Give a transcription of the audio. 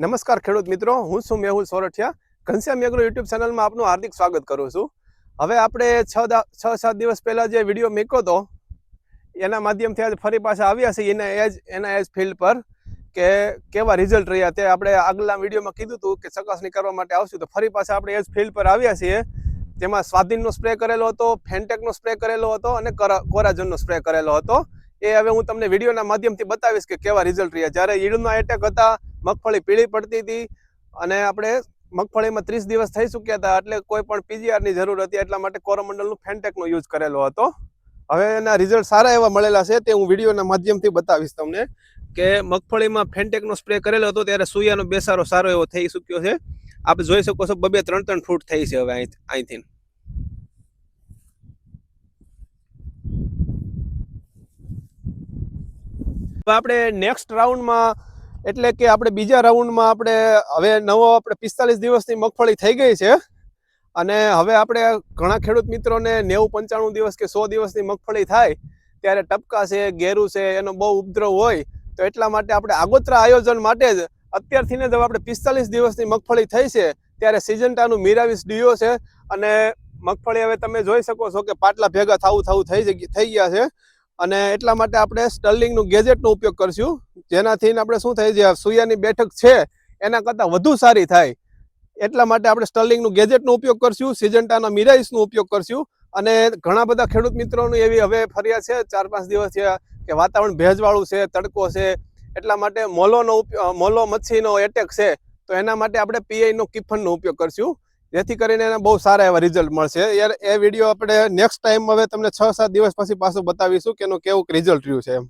નમસ્કાર ખેડૂત મિત્રો, હું છું મેહુલ સોરઠિયા. ઘનશ્યામ એગ્રો યુટ્યુબ ચેનલમાં આપનું હાર્દિક સ્વાગત કરું છું. હવે આપણે 6-7 દિવસ પહેલા જે વિડીયો મૂક્યો હતો એના માધ્યમથી આજે ફરી પાછા આવ્યા છીએ એના એજ ફિલ્ડ પર કે કેવા રિઝલ્ટ રહ્યા તે આપણે આગલા વિડીયોમાં કીધું હતું કે ચકાસણી કરવા માટે આવશું. તો ફરી પાછા આપણે એજ ફિલ્ડ પર આવ્યા છીએ. તેમાં સ્વાધીનનો સ્પ્રે કરેલો હતો, ફેન્ટેકનો સ્પ્રે કરેલો હતો અને કોરાજનનો સ્પ્રે કરેલો હતો. એ હવે હું તમને વિડીયોના માધ્યમથી બતાવીશ કે કેવા રિઝલ્ટ રહ્યા. જ્યારે ઈળના એટેક હતા, મગફળી પીળી પડતી હતી અને આપણે મગફળીમાં 30 દિવસ થઈ ચૂક્યા હતા, એટલે કોઈ પણ પીજીઆરની જરૂર હતી, એટલા માટે કોરોમંડલનું ફેન્ટેકનો યુઝ કરેલો હતો. હવે એના રિઝલ્ટ સારા એવા મળેલા છે, તે હું વિડીયોના માધ્યમથી બતાવીશ તમને કે મગફળીમાં ફેન્ટેકનો સ્પ્રે કરેલો હતો ત્યારે સૂયાનો બેસારો સારો એવો થઈ ચૂક્યો છે. આપ જોઈ શકો છો, 2-3 ફૂટ થઈ છે હવે અહીંથી. આપણે નેક્સ્ટ રાઉન્ડમાં એટલે કે આપણે બીજા રાઉન્ડમાં આપણે હવે નવો આપણે 45 દિવસની મગફળી થઈ ગઈ છે અને હવે આપણે ઘણા ખેડૂત મિત્રોને 90-95 દિવસ કે 100 દિવસની મગફળી થાય ત્યારે ટપકા છે, ગેરું છે, એનો બહુ ઉપદ્રવ હોય. તો એટલા માટે આપણે આગોતરા આયોજન માટે જ અત્યારથી જ આપણે 45 દિવસની મગફળી થઈ છે ત્યારે સિજન્ટાનું મિરાવિસ ડીઓ છે અને મગફળી હવે તમે જોઈ શકો છો કે પાટલા ભેગા થવું થઈ ગયા છે. અને એટલા માટે આપણે સ્ટર્લિંગનું ગેજેટનો ઉપયોગ કરશું, જેનાથી આપણે શું થાય છે, સૂયાની બેઠક છે એના કરતાં વધુ સારી થાય. એટલા માટે આપણે સ્ટર્લિંગનું ગેજેટનો ઉપયોગ કરશું, સિજન્ટાના મિરાઇસનો ઉપયોગ કરશું. અને ઘણા બધા ખેડૂત મિત્રોની એવી હવે ફરિયાદ છે 4-5 દિવસ થયા કે વાતાવરણ ભેજવાળું છે, તડકો છે, એટલા માટે મોલો મચ્છીનો એટેક છે. તો એના માટે આપણે પીઆઈનો કિફનનો ઉપયોગ કરશું, જેથી કરીને એને બહુ સારા એવા રિઝલ્ટ મળશે. યાર એ વિડીયો આપણે નેક્સ્ટ ટાઈમ હવે તમને 6-7 દિવસ પછી પાછું બતાવીશું કે એનું કેવું રિઝલ્ટ રહ્યું છે એમ.